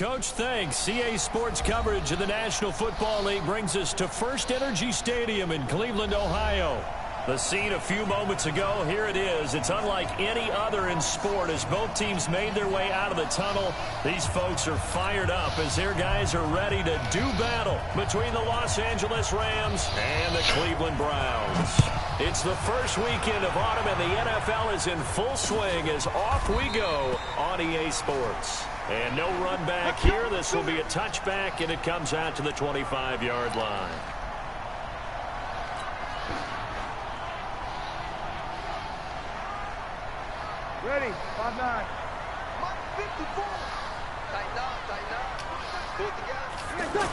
Coach. Thanks. CA Sports coverage of the National Football League brings us to First Energy Stadium in Cleveland, Ohio. The scene a few moments ago, here it is. It's unlike any other in sport as both teams made their way out of the tunnel. These folks are fired up as their guys are ready to do battle between the Los Angeles Rams and the Cleveland Browns. It's the first weekend of autumn and the NFL is in full swing as off we go on EA Sports. And no run back here. This will be a touchback and it comes out to the 25-yard line. Ready, 5-9. 54. Tighten up. Pull it together.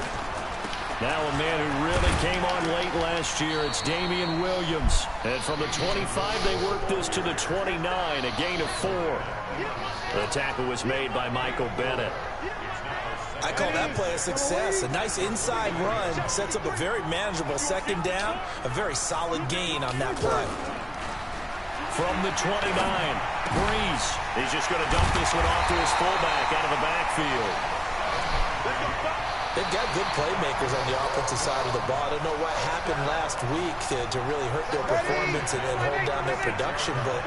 Now a man who really came on late last year, it's Damian Williams. And from the 25, they worked this to the 29, a gain of 4. The tackle was made by Michael Bennett. I call that play a success. A nice inside run sets up a very manageable second down, a very solid gain on that play. From the 29, Breeze. He's just going to dump this one off to his fullback out of the backfield. They've got good playmakers on the offensive side of the ball. I don't know what happened last week to really hurt their performance and hold down their production, but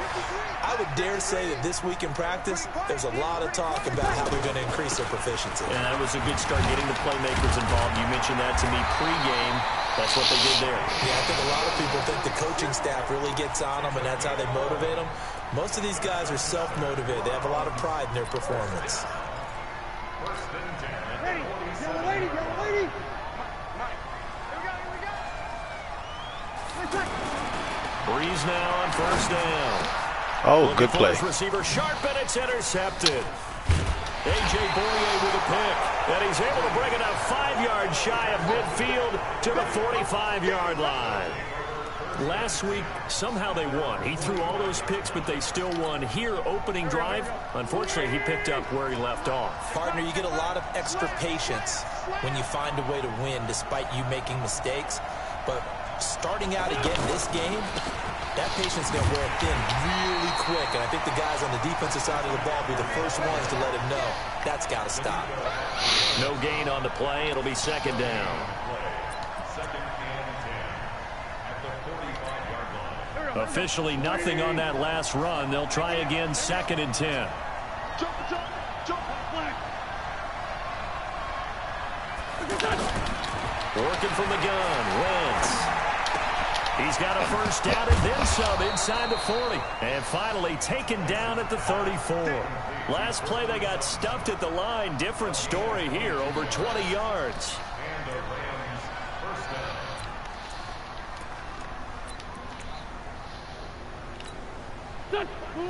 I would dare say that this week in practice, there's a lot of talk about how they're going to increase their proficiency. And that was a good start getting the playmakers involved. You mentioned that to me pregame. That's what they did there. Yeah, I think a lot of people think the coaching staff really gets on them, and that's how they motivate them. Most of these guys are self-motivated. They have a lot of pride in their performance. Ready, yellow lady. Breeze now on first down. Oh, good play. Receiver sharp, and it's intercepted. A.J. Boye with a pick, and he's able to bring it up 5 yards shy of midfield to the 45-yard line. Last week, somehow they won. He threw all those picks, but they still won. Here, opening drive, unfortunately, he picked up where he left off. Partner, you get a lot of extra patience when you find a way to win despite you making mistakes. But starting out again this game, that patience is going to wear thin really quick. And I think the guys on the defensive side of the ball will be the first ones to let him know that's got to stop. No gain on the play. It'll be second down. Officially nothing on that last run. They'll try again, second and 10. Working from the gun, Wentz. He's got a first down and then some inside the 40. And finally taken down at the 34. Last play they got stuffed at the line. Different story here, over 20 yards.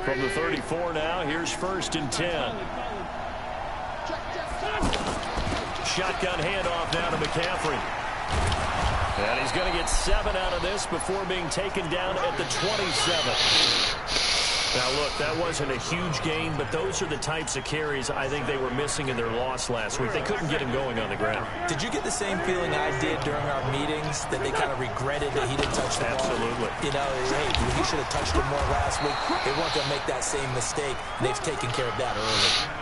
From the 34 now, here's first and 10. Shotgun handoff now to McCaffrey. And he's going to get 7 out of this before being taken down at the 27. Now, look, that wasn't a huge gain, but those are the types of carries I think they were missing in their loss last week. They couldn't get him going on the ground. Did you get the same feeling I did during our meetings, that they kind of regretted that he didn't touch the ball? Absolutely. You know, hey, he should have touched it more last week. They weren't going to make that same mistake, and they've taken care of that early.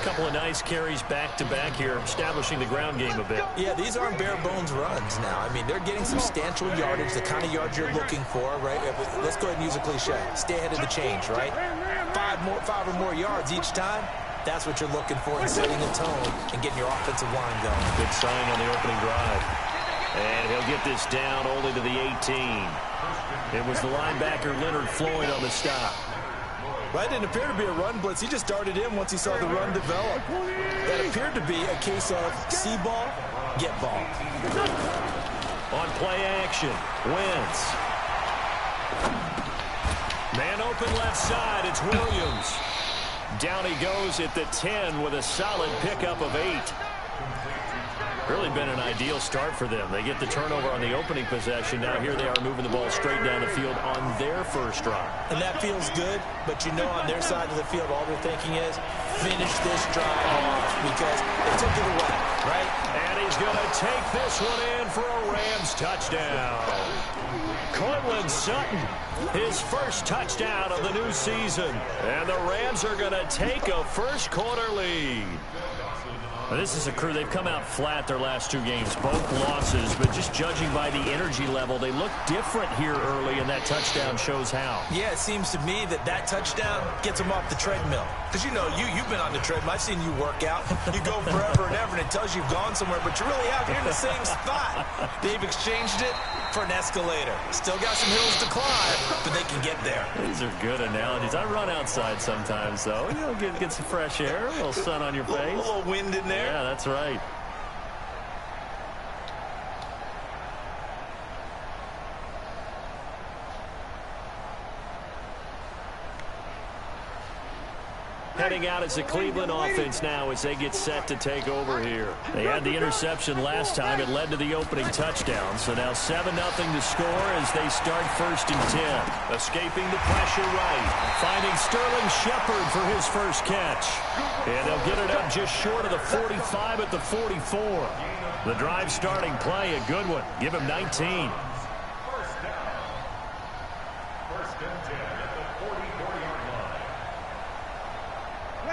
Couple of nice carries back-to-back here, establishing the ground game a bit. Yeah, these aren't bare-bones runs now. I mean, they're getting substantial yardage, the kind of yards you're looking for, right? Let's go ahead and use a cliche. Stay ahead of the change, right? 5 or more yards each time. That's what you're looking for in setting a tone and getting your offensive line going. Good sign on the opening drive. And he'll get this down only to the 18. It was the linebacker Leonard Floyd on the stop. Well, that didn't appear to be a run blitz. He just darted in once he saw the run develop. That appeared to be a case of see ball, get ball. On play action, Wentz. Man open left side, it's Williams. Down he goes at the 10 with a solid pickup of 8. Really been an ideal start for them. They get the turnover on the opening possession. Now here they are moving the ball straight down the field on their first drive. And that feels good, but you know on their side of the field all they're thinking is finish this drive off because they took it away, right? And he's going to take this one in for a Rams touchdown. Cortland Sutton, his first touchdown of the new season. And the Rams are going to take a first quarter lead. This is a crew, they've come out flat their last 2 games, both losses, but just judging by the energy level, they look different here early, and that touchdown shows how. Yeah, it seems to me that touchdown gets them off the treadmill. Because, you know, you've been on the treadmill. I've seen you work out. You go forever and ever, and it tells you you've gone somewhere, but you're really out here in the same spot. They've exchanged it for an escalator. Still got some hills to climb, but they can get there. These are good analogies. I run outside sometimes, though. You know, get some fresh air, a little sun on your face. A little wind in there. Yeah, that's right. Heading out as the Cleveland offense now as they get set to take over here. They had the interception last time. It led to the opening touchdown. So now 7-0 to score as they start 1st and 10. Escaping the pressure right. Finding Sterling Shepard for his first catch. And they'll get it up just short of the 45 at the 44. The drive starting play, a good one. Give him 19.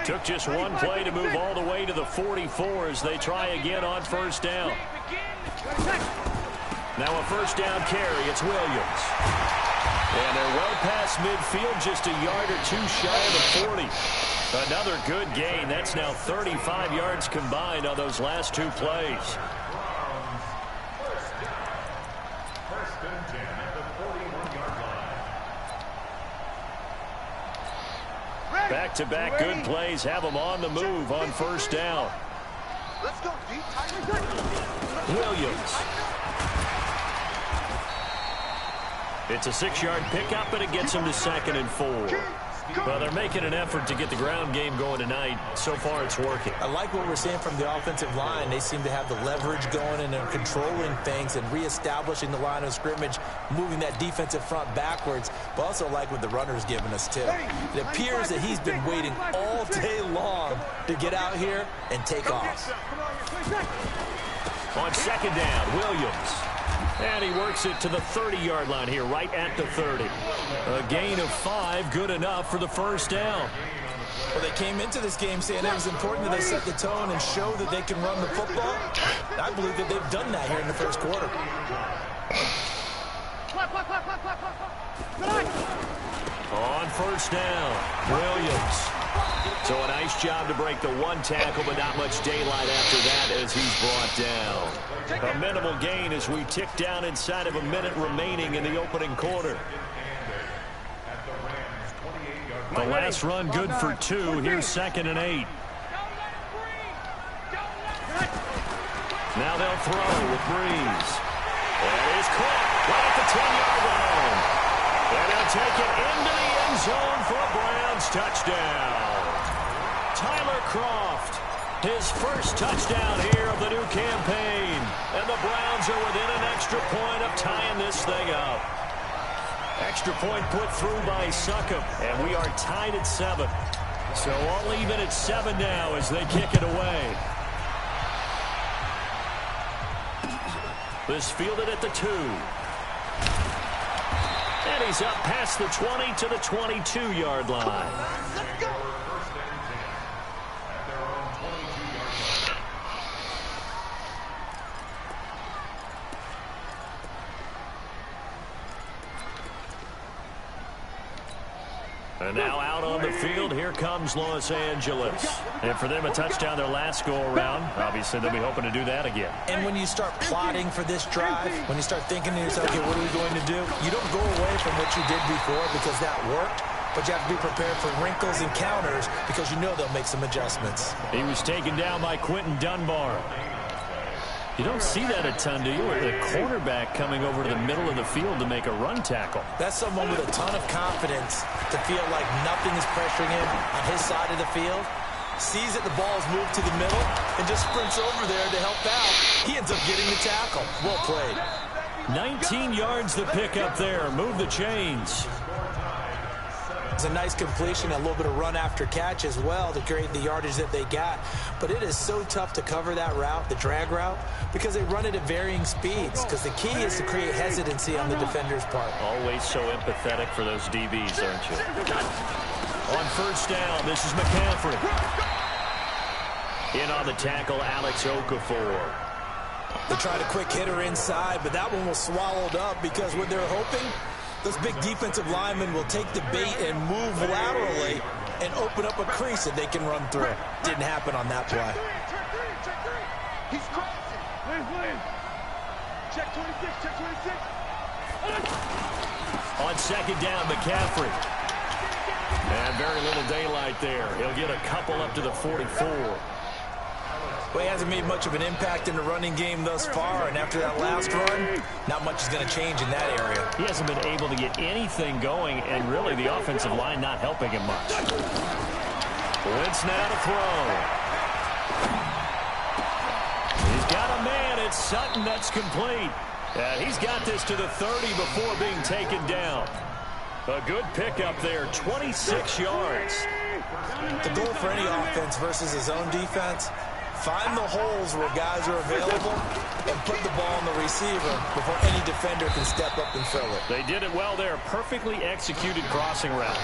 Took just one play to move all the way to the 44 as they try again on 1st down. Now a 1st down carry. It's Williams. And they're well past midfield, just a yard or 2 shy of the 40. Another good gain. That's now 35 yards combined on those last 2 plays. Back-to-back good plays have them on the move on 1st down. Let's go, D. Williams. It's a 6-yard pickup, and it gets them to 2nd and 4. Well, they're making an effort to get the ground game going tonight. So far, it's working. I like what we're seeing from the offensive line. They seem to have the leverage going, and they're controlling things and reestablishing the line of scrimmage, moving that defensive front backwards, but also like what the runner's giving us, too. It appears that he's been waiting all day long to get out here and take off. On 2nd down, Williams. And he works it to the 30-yard line here, right at the 30. A gain of 5, good enough for the 1st down. Well, they came into this game saying it was important that they set the tone and show that they can run the football. I believe that they've done that here in the 1st quarter. On 1st down, Williams. So a nice job to break the 1 tackle, but not much daylight after that as he's brought down. A minimal gain as we tick down inside of a minute remaining in the opening quarter. The last run good for 2. Here's 2nd and 8. Now they'll throw with Breeze. And it's caught right at the 10-yard line. And they'll take it into the end zone for a Browns touchdown. Tyler Kroft, his first touchdown here of the new campaign. And the Browns are within an extra point of tying this thing up. Extra point put through by Succop, and we are tied at 7. So all even at 7 now as they kick it away. This fielded at the 2. And he's up past the 20 to the 22-yard line. Let's go. And now out on the field, here comes Los Angeles. And for them, a touchdown their last go-around. Obviously, they'll be hoping to do that again. And when you start plotting for this drive, when you start thinking to yourself, okay, what are we going to do? You don't go away from what you did before because that worked, but you have to be prepared for wrinkles and counters because you know they'll make some adjustments. He was taken down by Quentin Dunbar. You don't see that a ton, do you? The cornerback coming over to the middle of the field to make a run tackle. That's someone with a ton of confidence to feel like nothing is pressuring him on his side of the field. Sees that the ball's moved to the middle and just sprints over there to help out. He ends up getting the tackle. Well played. 19 yards the pick up there. Move the chains. It's a nice completion, a little bit of run after catch as well to create the yardage that they got. But it is so tough to cover that route, the drag route, because they run it at varying speeds. Because the key is to create hesitancy on the defender's part. Always so empathetic for those DBs, aren't you? On 1st down, this is McCaffrey. In on the tackle, Alex Okafor. They tried a quick hitter inside, but that one was swallowed up because what they're hoping, those big defensive linemen will take the bait and move laterally and open up a crease that they can run through. Didn't happen on that play. Check three. He's crossing. Williams. Check 26, check 26. On second down, McCaffrey. And very little daylight there. He'll get a couple up to the 44. Well, he hasn't made much of an impact in the running game thus far, and after that last run, not much is going to change in that area. He hasn't been able to get anything going, and really the offensive line not helping him much. Wentz now to throw. He's got a man. It's Sutton. That's complete. He's got this to the 30 before being taken down. A good pickup there, 26 yards. The goal for any offense versus his own defense, find the holes where guys are available and put the ball on the receiver before any defender can step up and fill it. They did it well there. Perfectly executed crossing route.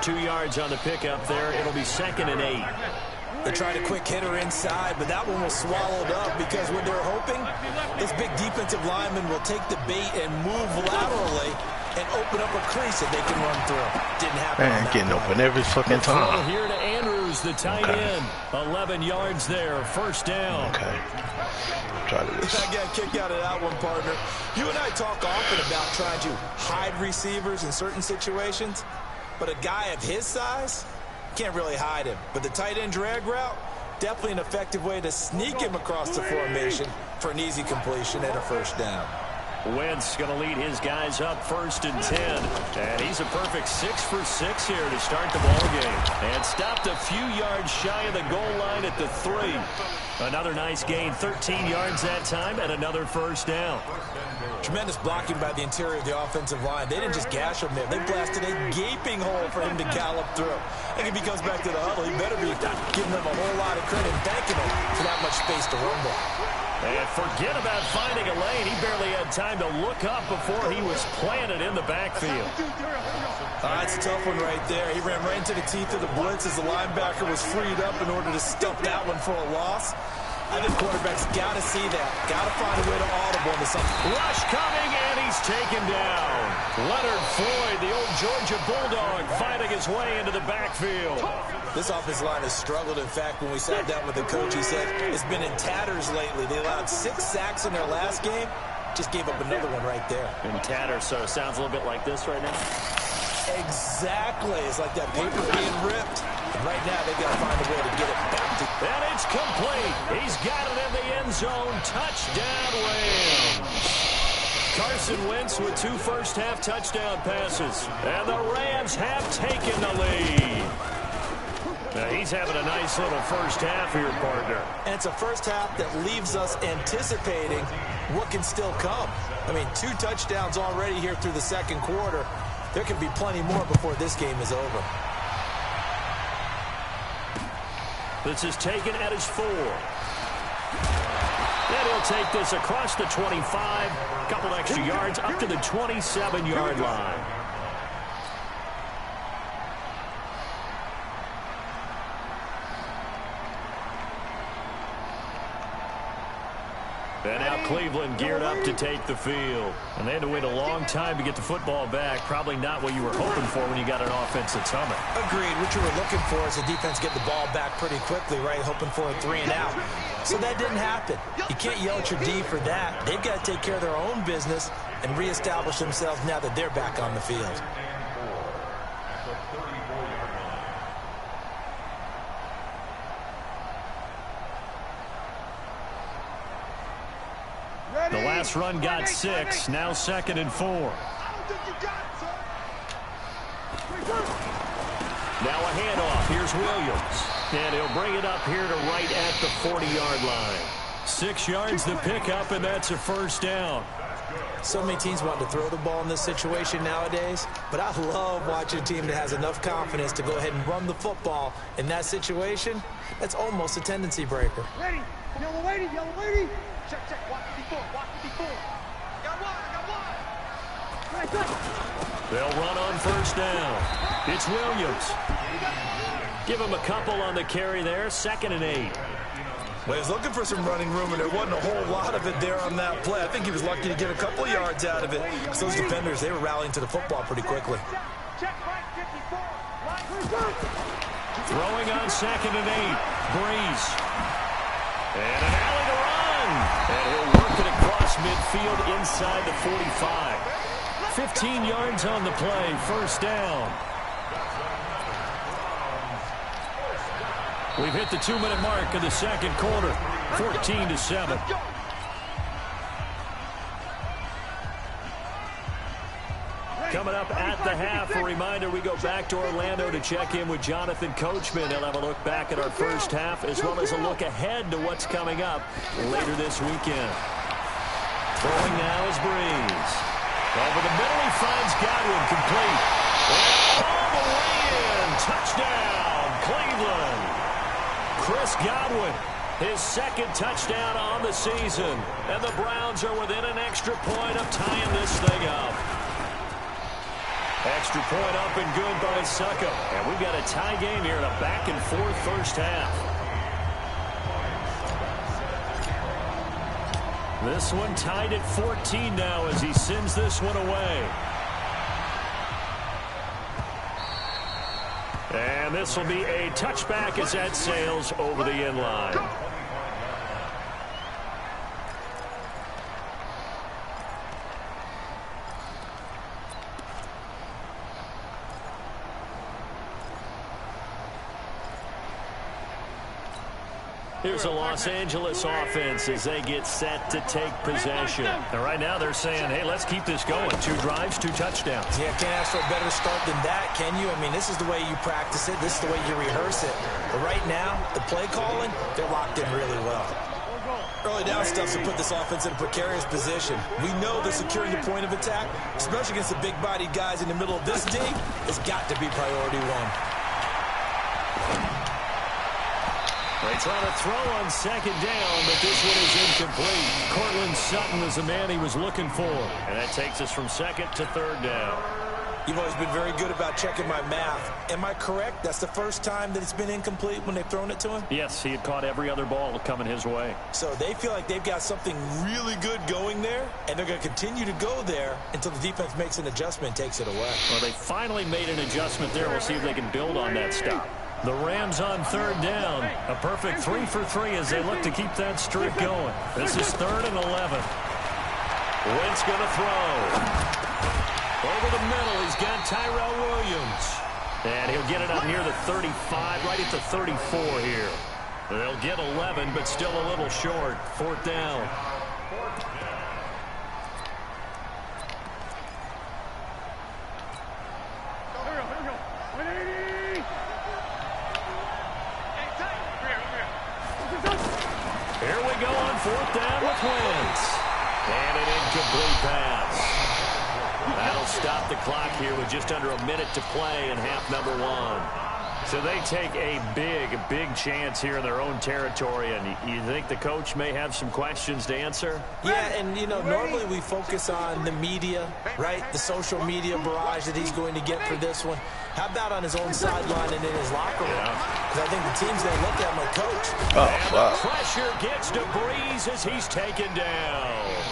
2 yards on the pickup there. It'll be 2nd and 8. They tried a quick hitter inside, but that one was swallowed up because what they're hoping, this big defensive lineman will take the bait and move laterally and open up a crease that they can run through. Didn't happen. Man, getting open every fucking time. Here to Andrews, the tight end. 11 yards there, first down. Okay. Try this. I got a kick out of that one, partner. You and I talk often about trying to hide receivers in certain situations, but a guy of his size can't really hide him. But the tight end drag route, definitely an effective way to sneak him across the formation for an easy completion and a first down. Wentz going to lead his guys up 1st and 10. And he's a perfect 6 for 6 here to start the ball game. And stopped a few yards shy of the goal line at the 3. Another nice gain, 13 yards that time, and another first down. Tremendous blocking by the interior of the offensive line. They didn't just gash him there. They blasted a gaping hole for him to gallop through. And if he comes back to the huddle, he better be giving them a whole lot of credit and thanking them for that much space to run there. And forget about finding a lane. He barely had time to look up before he was planted in the backfield. That's a tough one right there. He ran right into the teeth of the blitz as the linebacker was freed up in order to stuff that one for a loss. I think quarterbacks got to see that. Got to find a way to audible into something. Rush coming, and he's taken down. Leonard Floyd, the old Georgia Bulldog, fighting his way into the backfield. This offensive line has struggled. In fact, when we sat down with the coach, he said it's been in tatters lately. They allowed 6 sacks in their last game. Just gave up another one right there. In tatters, so it sounds a little bit like this right now. Exactly. It's like that paper being ripped. And right now, they've got to find a way to get it back to. And it's complete. He's got it in the end zone. Touchdown, Rams. Carson Wentz with 2 first-half touchdown passes. And the Rams have taken the lead. Now he's having a nice little first half here, partner. And it's a first half that leaves us anticipating what can still come. I mean, 2 touchdowns already here through the second quarter. There can be plenty more before this game is over. This is taken at his 4. And he'll take this across the 25. A couple extra yards up to the 27-yard line. And now Cleveland geared up to take the field. And they had to wait a long time to get the football back. Probably not what you were hoping for when you got an offense that's humming. Agreed. What you were looking for is the defense get the ball back pretty quickly, right? Hoping for a 3 and out. So that didn't happen. You can't yell at your D for that. They've got to take care of their own business and reestablish themselves now that they're back on the field. The last run got 6. Now 2nd and 4. Now a handoff. Here's Williams. And he'll bring it up here to right at the 40-yard line. 6 yards to pick up, and that's a first down. So many teams want to throw the ball in this situation nowadays, but I love watching a team that has enough confidence to go ahead and run the football in that situation. That's almost a tendency breaker. Ready. Yellow lady, yellow lady. Check, check. Walk 54, walk 54. Got one. They'll run on first down. It's Williams. Give him a couple on the carry there. 2nd and 8. Well, he was looking for some running room, and there wasn't a whole lot of it there on that play. I think he was lucky to get a couple of yards out of it, because those defenders, they were rallying to the football pretty quickly. Throwing on 2nd and 8. Breeze. And an alley to run. And he'll work it across midfield inside the 45. 15 yards on the play. First down. We've hit the 2-minute mark of the second quarter. 14-7. Coming up at the half, a reminder, we go back to Orlando to check in with Jonathan Coachman. He'll have a look back at our first half, as well as a look ahead to what's coming up later this weekend. Throwing now is Breeze. Over the middle, he finds Godwin, complete. And all the way in. Touchdown, Cleveland. Chris Godwin, his second touchdown on the season. And the Browns are within an extra point of tying this thing up. Extra point up and good by Suckup. And we've got a tie game here in a back-and-forth first half. This one tied at 14 now as he sends this one away. And this will be a touchback as that sails over the end line. Here's a Los Angeles offense as they get set to take possession. And right now they're saying, hey, let's keep this going. 2 drives, 2 touchdowns. Yeah, can't ask for a better start than that, can you? I mean, this is the way you practice it. This is the way you rehearse it. But right now, the play calling, they're locked in really well. Early down stuff to put this offense in a precarious position. We know that securing the point of attack, especially against the big-bodied guys in the middle of this dig, has got to be priority 1. They try to throw on 2nd down, but this one is incomplete. Cortland Sutton is the man he was looking for. And that takes us from 2nd to 3rd down. You've always been very good about checking my math. Am I correct? That's the first time that it's been incomplete when they've thrown it to him? Yes, he had caught every other ball coming his way. So they feel like they've got something really good going there, and they're going to continue to go there until the defense makes an adjustment and takes it away. Well, they finally made an adjustment there. We'll see if they can build on that stop. The Rams on 3rd down. A perfect 3 for 3 as they look to keep that streak going. This is 3rd and 11. Wentz going to throw. Over the middle, he's got Tyrell Williams. And he'll get it up near the 35, right at the 34 here. They'll get 11, but still a little short. 4th down. Here we go on 4th down with Wentz. And an incomplete pass. That'll stop the clock here with just under a minute to play in half number 1. So they take a big chance here in their own territory. And you think the coach may have some questions to answer? Yeah, and, you know, normally we focus on the media, right? The social media barrage that he's going to get for this one. How about on his own sideline and in his locker room? Because I think the team's going to look at him like, coach. And the pressure gets to Breeze as he's taken down.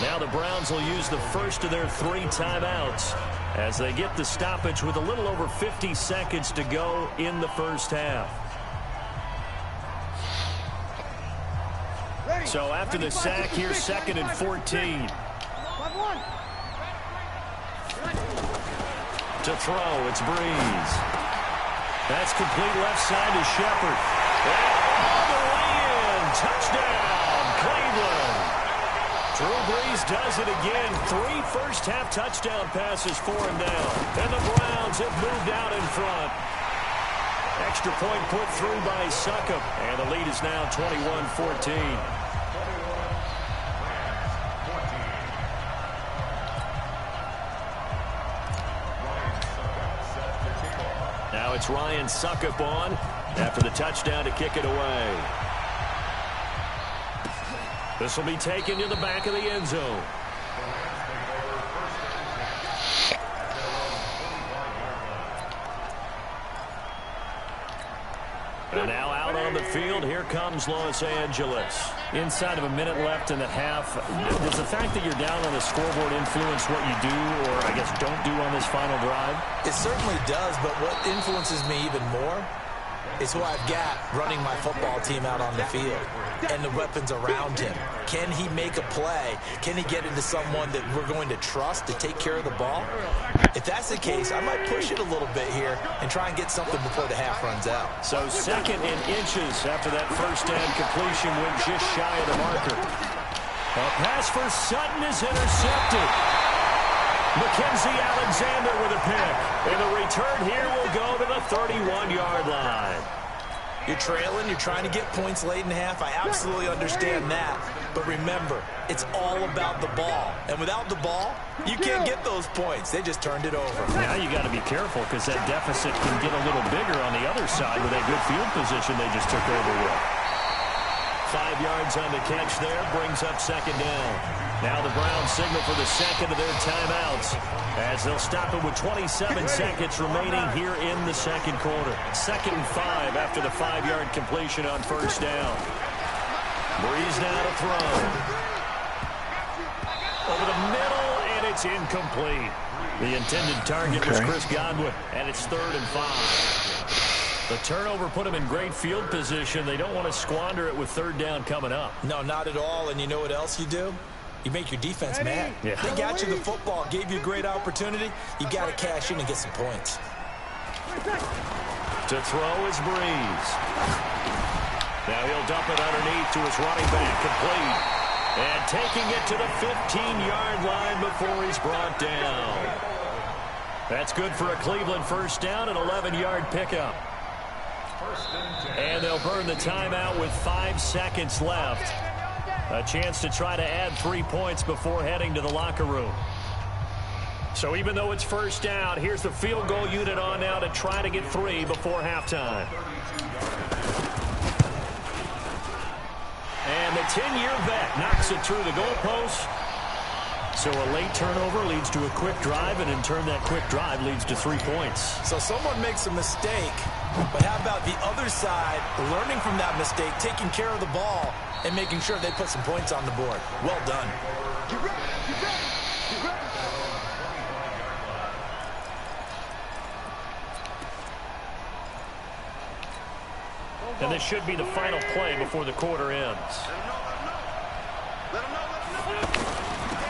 Now the Browns will use the first of their 3 timeouts as they get the stoppage with a little over 50 seconds to go in the first half. So after the sack, here's 2nd and 14. To throw, it's Breeze. That's complete left side to Shepard. And all the way in. Touchdown, Cleveland. Drew Brees does it again. 3 first-half touchdown passes for him now. And the Browns have moved out in front. Extra point put through by Suckup. And the lead is now 21-14. Now it's Ryan Suckup on after the touchdown to kick it away. This will be taken to the back of the end zone. And now out on the field. Here comes Los Angeles. Inside of a minute left in the half. Does the fact that you're down on the scoreboard influence what you do, or I guess don't do on this final drive? It certainly does, but what influences me even more is who I've got running my football team out on the field and the weapons around him. Can he make a play? Can he get into someone that we're going to trust to take care of the ball? If that's the case, I might push it a little bit here and try and get something before the half runs out. So 2nd and inches after that first down completion went just shy of the marker. A pass for Sutton is intercepted. Mackenzie Alexander with a pick. And the return here will go to the 31-yard line. You're trailing, you're trying to get points late in half. I absolutely understand that. But remember, it's all about the ball. And without the ball, you can't get those points. They just turned it over. Now you got to be careful because that deficit can get a little bigger on the other side with that good field position they just took over with. 5 yards on the catch there, brings up 2nd down. Now the Browns signal for the second of their timeouts as they'll stop it with 27 seconds remaining here in the second quarter. 2nd and 5 after the 5-yard completion on first down. Breeze now to throw. Over the middle, and it's incomplete. The intended target was Chris Godwin, and it's 3rd and 5. The turnover put them in great field position. They don't want to squander it with 3rd down coming up. No, not at all. And you know what else you do? You make your defense mad. Yeah. They got you the football, gave you a great opportunity. You got to cash in and get some points. To throw is Breeze. Now he'll dump it underneath to his running back, complete. And taking it to the 15-yard line before he's brought down. That's good for a Cleveland first down, an 11-yard pickup. And they'll burn the timeout with 5 seconds left. A chance to try to add 3 points before heading to the locker room. So even though it's first down, here's the field goal unit on now to try to get 3 before halftime. And the 10-year vet knocks it through the goalpost. So a late turnover leads to a quick drive, and in turn that quick drive leads to 3 points. So someone makes a mistake, but how about the other side learning from that mistake, taking care of the ball, and making sure they put some points on the board? Well done. Get ready, get ready, get ready. And this should be the final play before the quarter ends.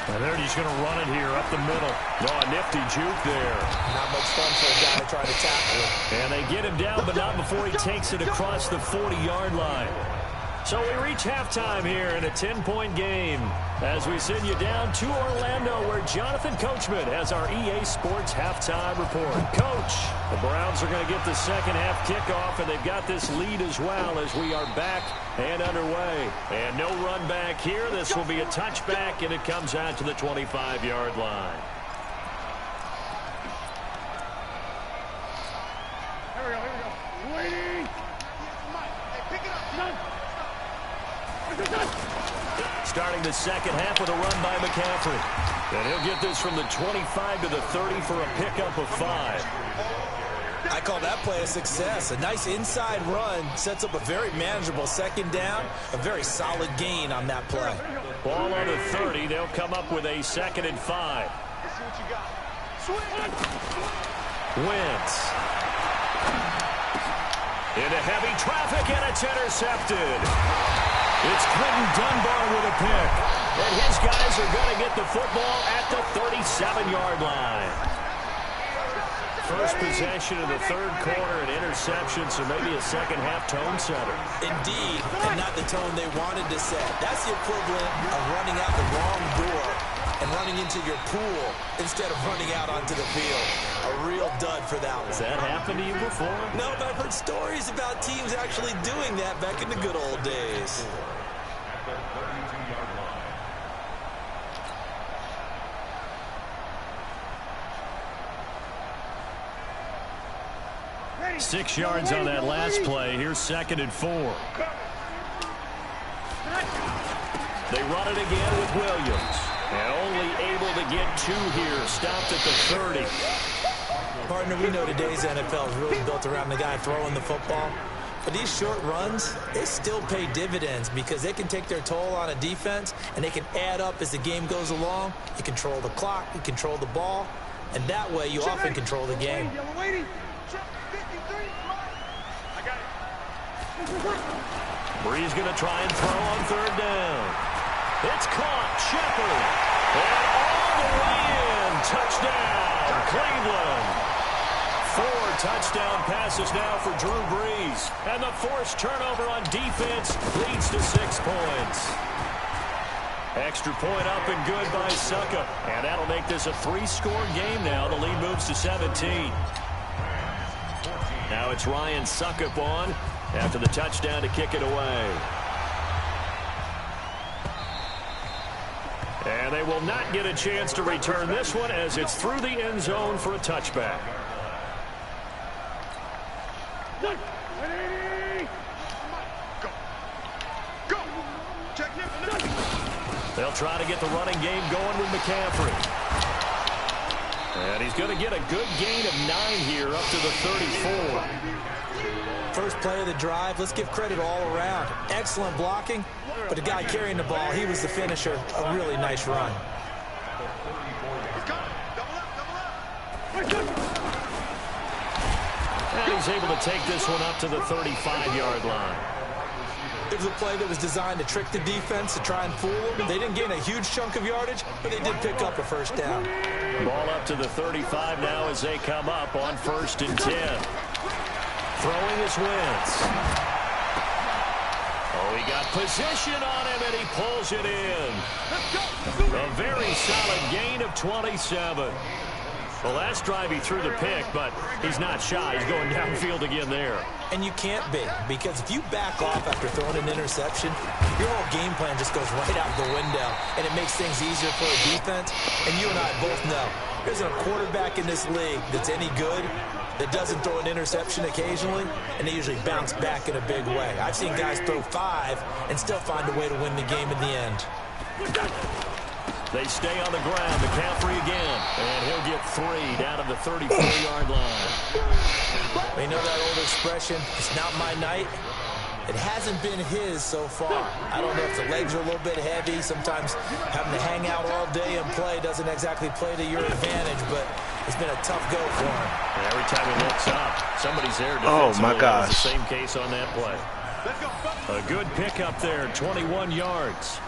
And they're just going to run it here up the middle. Oh, a nifty juke there. Not much fun for a guy to try to tackle it. And they get him down, but not before he takes it across the 40-yard line. So we reach halftime here in a 10-point game as we send you down to Orlando, where Jonathan Coachman has our EA Sports halftime report. Coach, the Browns are going to get the second half kickoff, and they've got this lead as well as we are back and underway. And no run back here. This will be a touchback, and it comes out to the 25-yard line. Here we go, Waiting. Hey, pick it up. Starting the second half with a run by McCaffrey. And he'll get this from the 25 to the 30 for a pickup of 5. I call that play a success. A nice inside run sets up a very manageable second down. A very solid gain on that play. Ball on the 30. They'll come up with a 2nd and 5. Let's see what you got. Wentz. Into heavy traffic, and it's intercepted. It's Quentin Dunbar with a pick. And his guys are going to get the football at the 37-yard line. First possession of the third quarter, an interception, so maybe a second-half tone setter. Indeed, and not the tone they wanted to set. That's the equivalent of running out the wrong door and running into your pool instead of running out onto the field. A real dud for that one. Has that happened to you before? No, but I've heard stories about teams actually doing that back in the good old days. 6 yards on that last play. Here's 2nd and 4. They run it again with Williams. And only able to get 2 here. Stopped at the 30. Partner, we know today's NFL is really built around the guy throwing the football. But these short runs, they still pay dividends because they can take their toll on a defense, and they can add up as the game goes along. You control the clock, you control the ball, and that way you often control the game. Bree's going to try and throw on third down. It's caught. Shepard. And all the way in. Touchdown, Cleveland. 4 touchdown passes now for Drew Brees. And the forced turnover on defense leads to 6 points. Extra point up and good by Suckup. And that'll make this a 3-score game now. The lead moves to 17. Now it's Ryan Suckup on after the touchdown to kick it away. And they will not get a chance to return this one as it's through the end zone for a touchback. They'll try to get the running game going with McCaffrey. And he's going to get a good gain of 9 here up to the 34. First play of the drive, let's give credit all around. Excellent blocking, but the guy carrying the ball, he was the finisher. A really nice run. And he's able to take this one up to the 35-yard line. It was a play that was designed to trick the defense, to try and fool them. They didn't gain a huge chunk of yardage, but they did pick up a first down. Ball up to the 35 now as they come up on 1st and 10. Throwing is Wentz. Oh, he got position on him, and he pulls it in. A very solid gain of 27. Well, last drive he threw the pick, but he's not shy. He's going downfield again there. And you can't be, because if you back off after throwing an interception, your whole game plan just goes right out the window, and it makes things easier for a defense. And you and I both know, there isn't a quarterback in this league that's any good that doesn't throw an interception occasionally, and they usually bounce back in a big way. I've seen guys throw 5 and still find a way to win the game in the end. They stay on the ground. McCaffrey again. And he'll get 3 down to the 34-yard line. You know that old expression, it's not my night? It hasn't been his so far. I don't know if the legs are a little bit heavy. Sometimes having to hang out all day and play doesn't exactly play to your advantage, but it's been a tough go for him. And every time he looks up, somebody's there Oh, my defensively. gosh. The same case on that play. A good pickup there, 21 yards.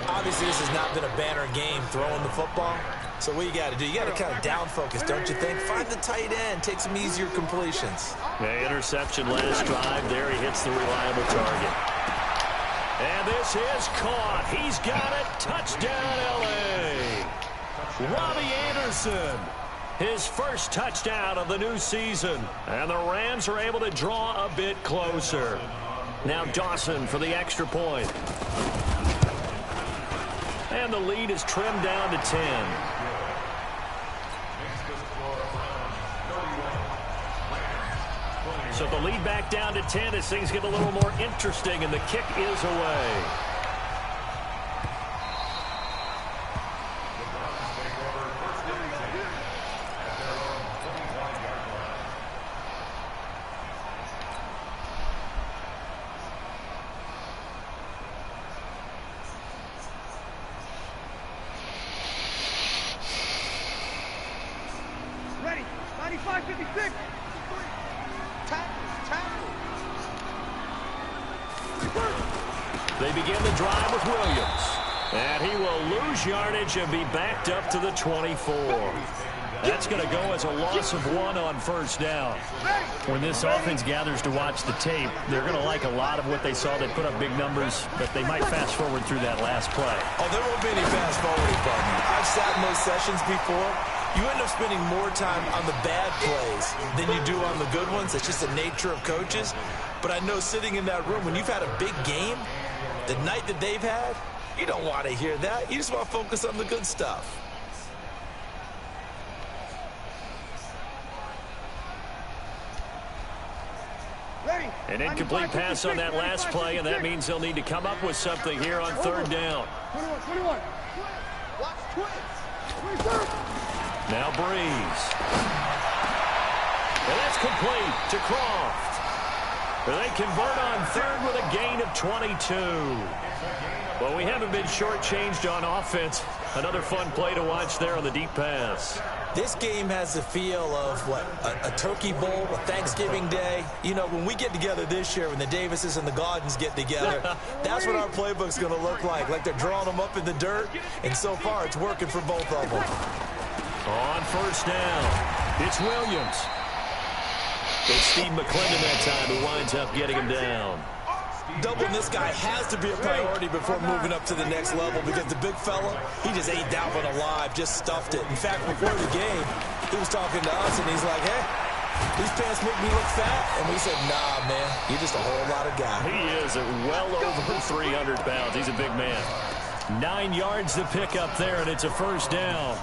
Obviously, this has not been a banner game throwing the football. So what you got to do, you got to kind of down focus, don't you think? Find the tight end, take some easier completions. The interception last drive. There he hits the reliable target. And this is caught. He's got it. Touchdown, L.A. Robbie Anderson. His first touchdown of the new season. And the Rams are able to draw a bit closer. Now Dawson for the extra point. And the lead is trimmed down to 10. So the lead back down to 10 as things get a little more interesting, and the kick is away. Ready, 95-56. They begin the drive with Williams. And he will lose yardage and be backed up to the 24. That's going to go as a loss of 1 on first down. When this offense gathers to watch the tape, they're going to like a lot of what they saw. They put up big numbers, but they might fast forward through that last play. Oh, there won't be any fast forwarding, partner. I've sat in those sessions before. You end up spending more time on the bad plays than you do on the good ones. It's just the nature of coaches. But I know sitting in that room, when you've had a big game, the night that they've had, you don't want to hear that. You just want to focus on the good stuff. An incomplete pass on that last play, and that means they'll need to come up with something here on third down. 21. Watch twins. Now Breeze. And that's complete to Croft. They convert on third with a gain of 22. Well, we haven't been shortchanged on offense. Another fun play to watch there on the deep pass. This game has the feel of, what, a turkey bowl, a Thanksgiving day. You know, when we get together this year, when the Davises and the Gaudens get together, that's what our playbook's going to look like they're drawing them up in the dirt, and so far it's working for both of them. On first down, it's Williams. It's Steve McClendon that time who winds up getting him down. Doubling this guy has to be a priority before moving up to the next level because the big fella, he just ate that one alive, just stuffed it. In fact, before the game, he was talking to us, and he's like, hey, these pants make me look fat. And we said, nah, man, you're just a whole lot of guy. He is well over 300 pounds. He's a big man. 9 yards to pick up there, and it's a first down.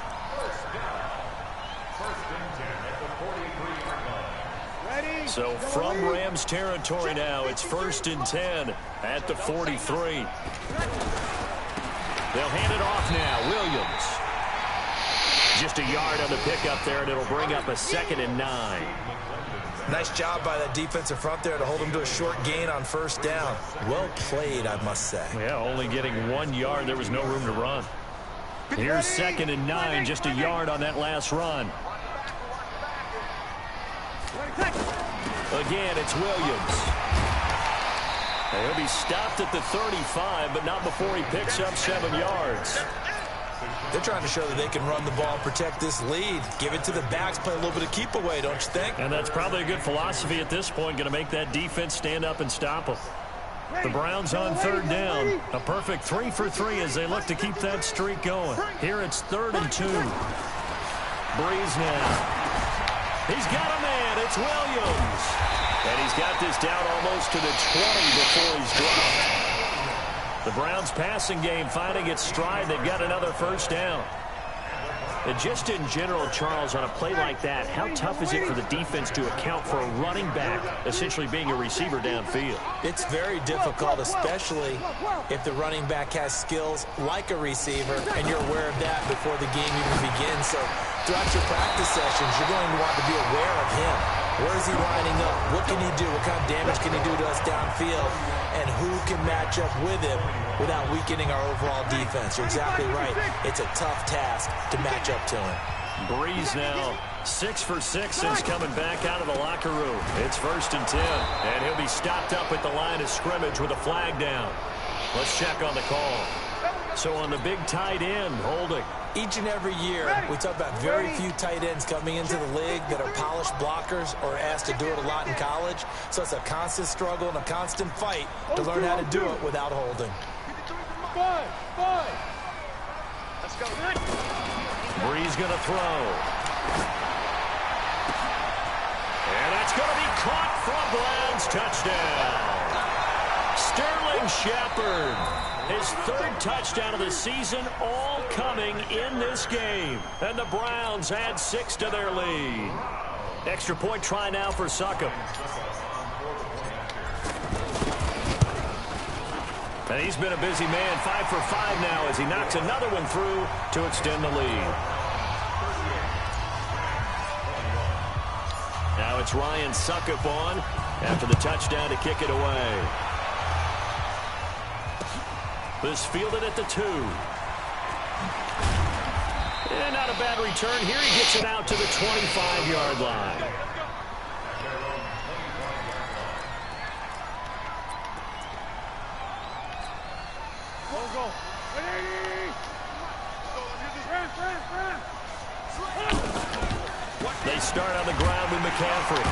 So from Rams territory now, it's 1st and 10 at the 43. They'll hand it off now. Williams. Just a yard on the pickup there, and it'll bring up a 2nd and 9. Nice job by that defensive front there to hold him to a short gain on first down. Well played, I must say. Yeah, only getting 1 yard. There was no room to run. Here's 2nd and 9, just a yard on that last run. Again, it's Williams. He'll be stopped at the 35, but not before he picks up 7 yards. They're trying to show that they can run the ball and protect this lead. Give it to the backs, play a little bit of keep away, don't you think? And that's probably a good philosophy at this point, going to make that defense stand up and stop them. The Browns on 3rd down. A perfect 3 for 3 as they look to keep that streak going. Here it's 3rd and 2. Breeze now. He's got a man. It's Williams. And he's got this down almost to the 20 before he's dropped. The Browns passing game finding its stride. They've got another first down. And just in general, Charles, on a play like that, how tough is it for the defense to account for a running back essentially being a receiver downfield? It's very difficult, especially if the running back has skills like a receiver, and you're aware of that before the game even begins. So throughout your practice sessions, you're going to want to be aware of him. Where is he lining up? What can he do? What kind of damage can he do to us downfield? And who can match up with him without weakening our overall defense? You're exactly right. It's a tough task to match up to him. Breeze now 6 for 6 since coming back out of the locker room. It's 1st and 10, and he'll be stopped up at the line of scrimmage with a flag down. Let's check on the call. So on the big tight end, holding. Each and every year, we talk about very few tight ends coming into the league that are polished blockers or asked to do it a lot in college. So it's a constant struggle and a constant fight to learn how to do it without holding. Let's go. Breeze going to throw. And that's going to be caught from Browns. Touchdown. Sterling Shepard. His 3rd touchdown of the season, all coming in this game. And the Browns add 6 to their lead. Extra point try now for Succop. And he's been a busy man, 5 for 5 now as he knocks another one through to extend the lead. Now it's Ryan Succop on after the touchdown to kick it away. This fielded at the 2. And not a bad return. Here he gets it out to the 25-yard line. They start on the ground with McCaffrey.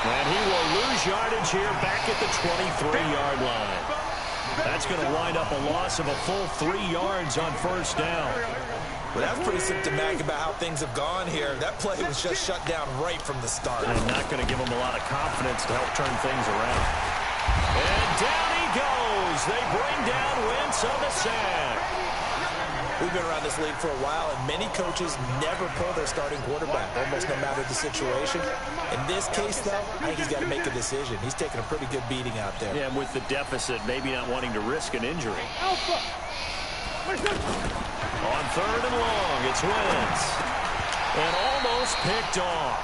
And he will lose yardage here back at the 23-yard line. That's going to wind up a loss of a full 3 yards on first down. Well, that's pretty symptomatic about how things have gone here. That play was just shut down right from the start. And not going to give him a lot of confidence to help turn things around. And down he goes. They bring down Wentz on the sack. We've been around this league for a while, and many coaches never pull their starting quarterback, almost no matter the situation. In this case, though, I think he's got to make a decision. He's taking a pretty good beating out there. Yeah, with the deficit, maybe not wanting to risk an injury. On 3rd and long, it's Wentz. And almost picked off.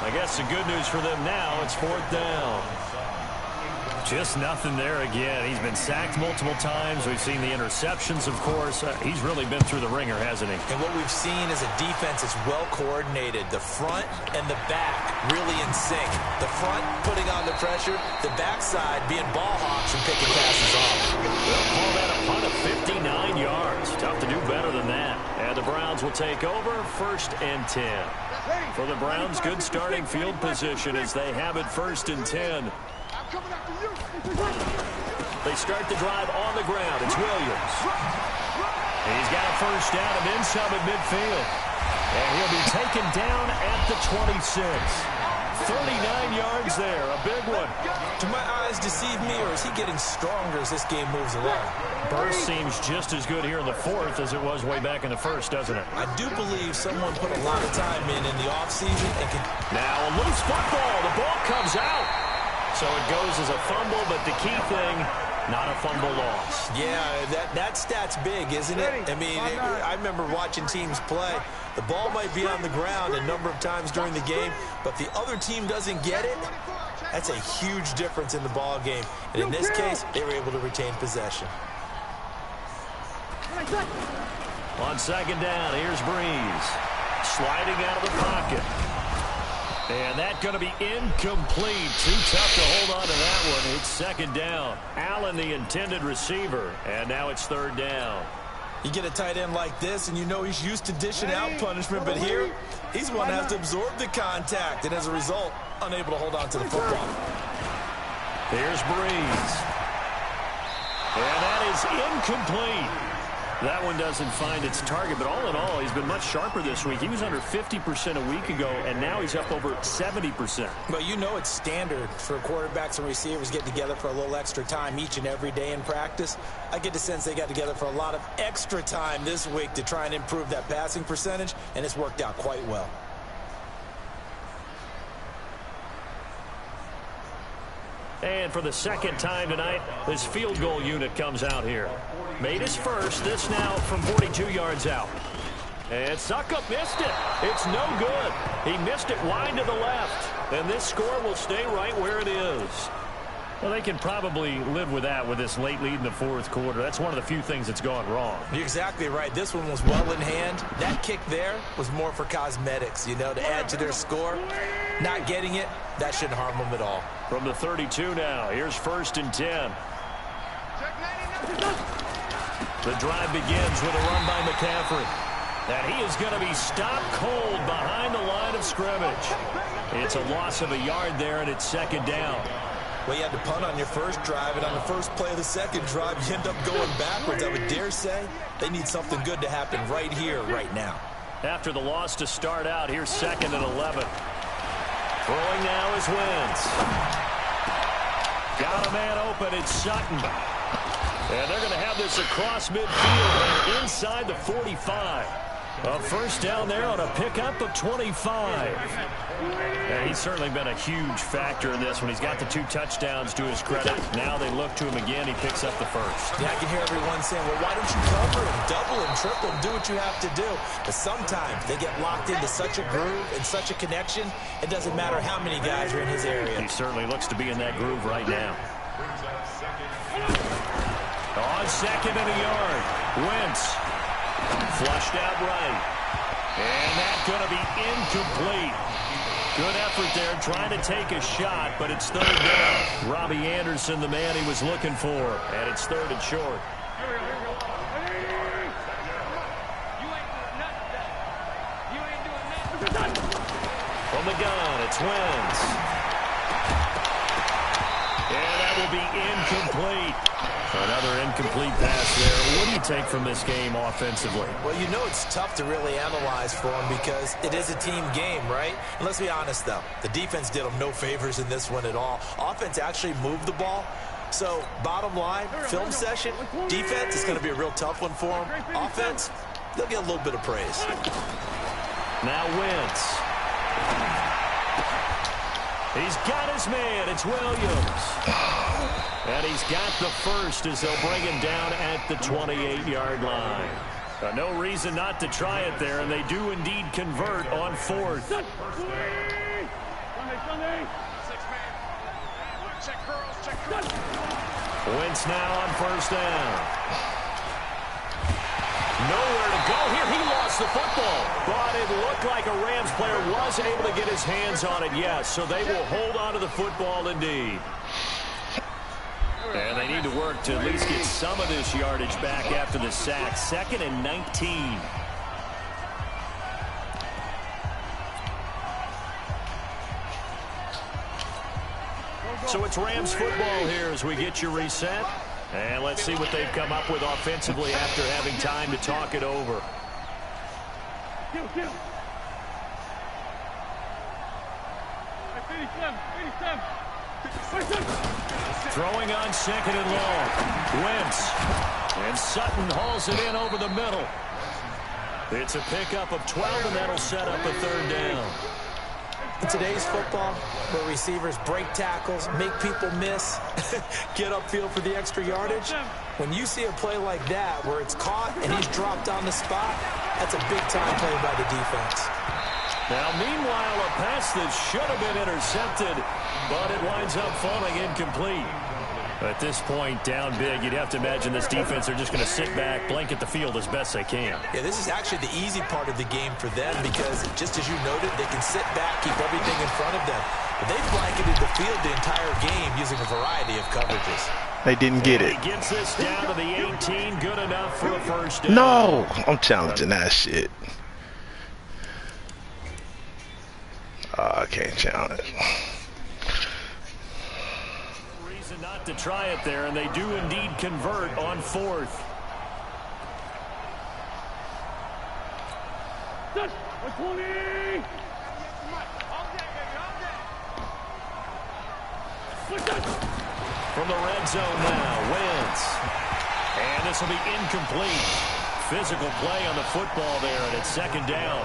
I guess the good news for them now, it's 4th down. Just nothing there again. He's been sacked multiple times. We've seen the interceptions, of course. He's really been through the ringer, hasn't he? And what we've seen is a defense that's well coordinated. The front and the back really in sync. The front putting on the pressure, the backside being ball hawks and picking passes off. They'll call that a punt of 59 yards. Tough to do better than that. And the Browns will take over 1st and 10. For the Browns, good starting field position as they have it 1st and 10. They start the drive on the ground. It's Williams. He's got a 1st down and then some at midfield. And he'll be taken down at the 26. 39 yards there, a big one. Do my eyes deceive me, or is he getting stronger as this game moves along? Burst seems just as good here in the 4th as it was way back in the 1st, doesn't it? I do believe someone put a lot of time in the offseason and can... Now a loose football. The ball comes out. So it goes as a fumble, but the key thing, not a fumble loss. Yeah, that stat's big, isn't it? I mean, I remember watching teams play. The ball might be on the ground a number of times during the game, but the other team doesn't get it. That's a huge difference in the ball game. And in this case, they were able to retain possession. On 2nd down, here's Breeze. Sliding out of the pocket. And that's going to be incomplete. Too tough to hold on to that one. It's 2nd down. Allen, the intended receiver. And now it's 3rd down. You get a tight end like this, and you know he's used to dishing out punishment. But here, he's the one that has to absorb the contact. And as a result, unable to hold on to the football. Here's Breeze. And that is incomplete. That one doesn't find its target, but all in all, he's been much sharper this week. He was under 50% a week ago, and now he's up over 70%. But you know it's standard for quarterbacks and receivers get together for a little extra time each and every day in practice. I get the sense they got together for a lot of extra time this week to try and improve that passing percentage, and it's worked out quite well. And for the 2nd time tonight, this field goal unit comes out here. Made his first. This now from 42 yards out. And Suckup missed it. It's no good. He missed it wide to the left. And this score will stay right where it is. Well, they can probably live with that with this late lead in the 4th quarter. That's one of the few things that's gone wrong. You're exactly right. This one was well in hand. That kick there was more for cosmetics, you know, to add to their score. Not getting it, that shouldn't harm them at all. From the 32 now, here's 1st and 10. The drive begins with a run by McCaffrey. And he is going to be stopped cold behind the line of scrimmage. It's a loss of a yard there, and it's 2nd down. Well, you had to punt on your first drive, and on the first play of the 2nd drive, you end up going backwards. I would dare say they need something good to happen right here, right now. After the loss to start out, here's 2nd and 11. Throwing now is Wentz. Got a man open. It's Sutton. And they're going to have this across midfield and inside the 45. A 1st down there on a pickup of 25. And he's certainly been a huge factor in this when he's got the 2 touchdowns to his credit. Now they look to him again. He picks up the 1st. Yeah, I can hear everyone saying, well, why don't you cover him, double him, triple him, do what you have to do. But sometimes they get locked into such a groove and such a connection, it doesn't matter how many guys are in his area. He certainly looks to be in that groove right now. On 2nd and a yard, Wentz flushed out right. And that's going to be incomplete. Good effort there, trying to take a shot, but it's 3rd down. Robbie Anderson, the man he was looking for, and it's 3rd and short. From the gun, it's Wentz. And that will be incomplete. Another incomplete pass there. What do you take from this game offensively? Well, you know it's tough to really analyze for them because it is a team game, right? And let's be honest, though. The defense did them no favors in this one at all. Offense actually moved the ball. So, bottom line, film session, defense is going to be a real tough one for them. Offense, they'll get a little bit of praise. Now Wentz. He's got his man. It's Williams. And he's got the 1st as they'll bring him down at the 28-yard line. No reason not to try it there, and they do indeed convert on 4th. Check girls, check girls. Wentz now on first down. Nowhere to go here. He lost the football. But it looked like a Rams player was able to get his hands on it, yes. So they will hold on to the football indeed. And they need to work to at least get some of this yardage back after the sack. 2nd and 19. So it's Rams football here as we get you reset. And let's see what they've come up with offensively after having time to talk it over. Throwing on 2nd and long. Wentz. And Sutton hauls it in over the middle. It's a pickup of 12, and that'll set up a 3rd down. In today's football, where receivers break tackles, make people miss, get upfield for the extra yardage, when you see a play like that where it's caught and he's dropped on the spot, that's a big-time play by the defense. Now, meanwhile, a pass that should have been intercepted, but it winds up falling incomplete. At this point, down big, you'd have to imagine this defense are just going to sit back, blanket the field as best they can. Yeah, this is actually the easy part of the game for them because, just as you noted, they can sit back, keep everything in front of them. But they've blanketed the field the entire game using a variety of coverages. They didn't get it. He gets this down to the 18, good enough for a first down. No, I'm challenging that shit. I can't challenge. Reason not to try it there, and they do indeed convert on 4th. From the red zone now, Wentz. And this will be incomplete. Physical play on the football there, and it's 2nd down.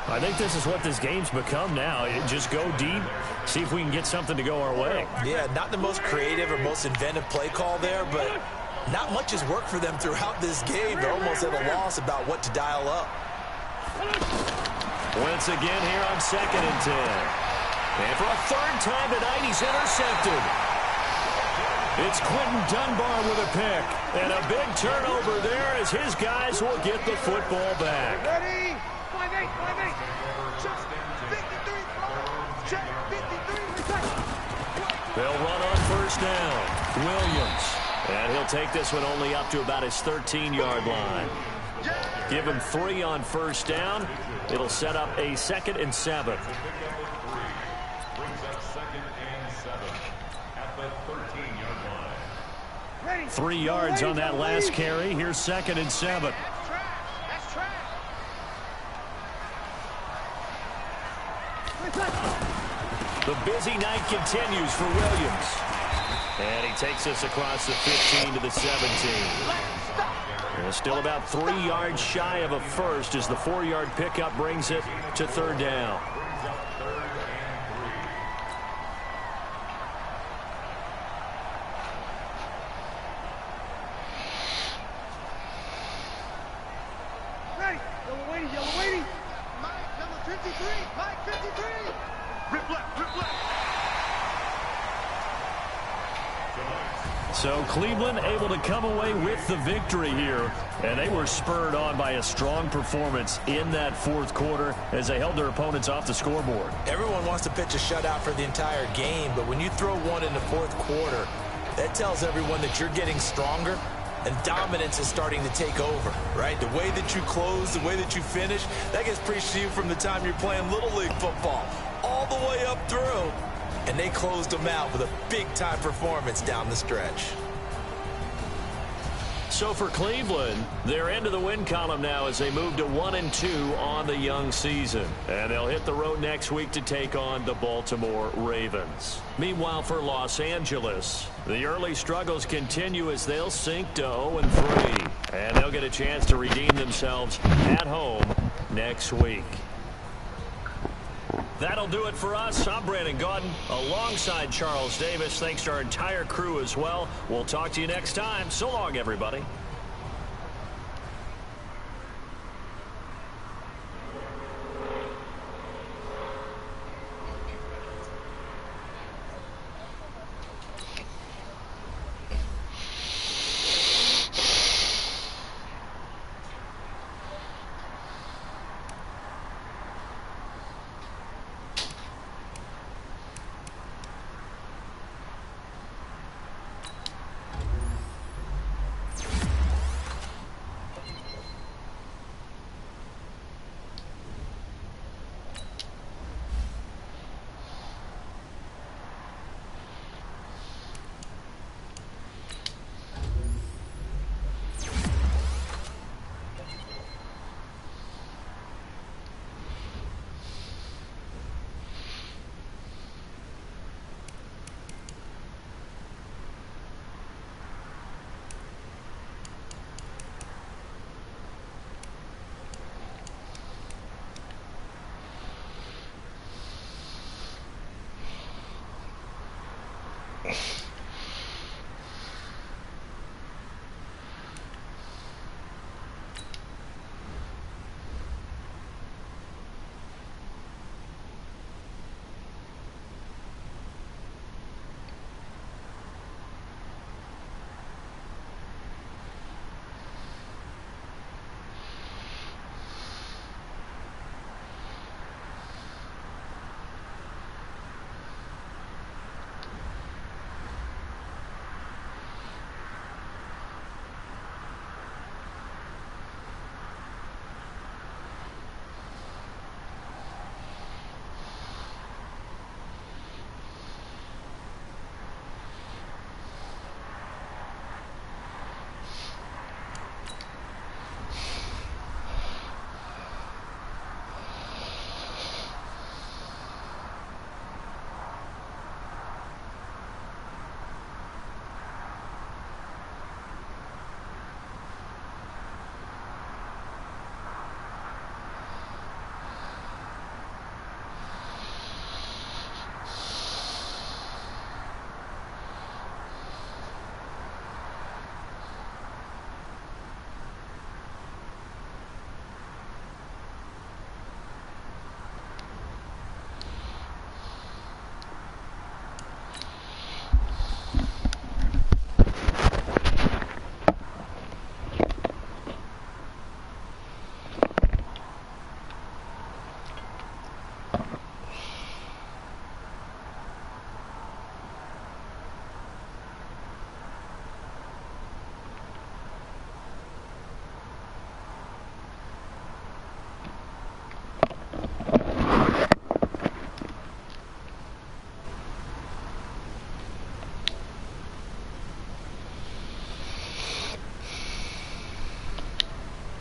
I think this is what this game's become now. Just go deep, see if we can get something to go our way. Yeah, not the most creative or most inventive play call there, but not much has worked for them throughout this game. They're almost at a loss about what to dial up. Wentz again here on 2nd and 10. And for a 3rd time tonight, he's intercepted. It's Quentin Dunbar with a pick. And a big turnover there as his guys will get the football back. Ready? 5-8, 5-8. Check 53, check 53. They'll run on first down. Williams. And he'll take this one only up to about his 13-yard line. Give him 3 on first down. It'll set up a 2nd and 7. 3 yards on that last carry. Here's 2nd and 7. The busy night continues for Williams. And he takes us across the 15 to the 17. And still about 3 yards shy of a first as the 4-yard pickup brings it to 3rd down. Yellow waiting. Mike, number 53. Mike, 53. Rip left, rip left. So Cleveland able to come away with the victory here. And they were spurred on by a strong performance in that 4th quarter as they held their opponents off the scoreboard. Everyone wants to pitch a shutout for the entire game, but when you throw one in the 4th quarter, that tells everyone that you're getting stronger. And dominance is starting to take over, right? The way that you close, the way that you finish, that gets preached to you from the time you're playing Little League football, all the way up through. And they closed them out with a big-time performance down the stretch. So for Cleveland, they're into the win column now as they move to 1-2 on the young season. And they'll hit the road next week to take on the Baltimore Ravens. Meanwhile, for Los Angeles, the early struggles continue as they'll sink to 0-3. And they'll get a chance to redeem themselves at home next week. That'll do it for us. I'm Brandon Gaudin alongside Charles Davis. Thanks to our entire crew as well. We'll talk to you next time. So long, everybody.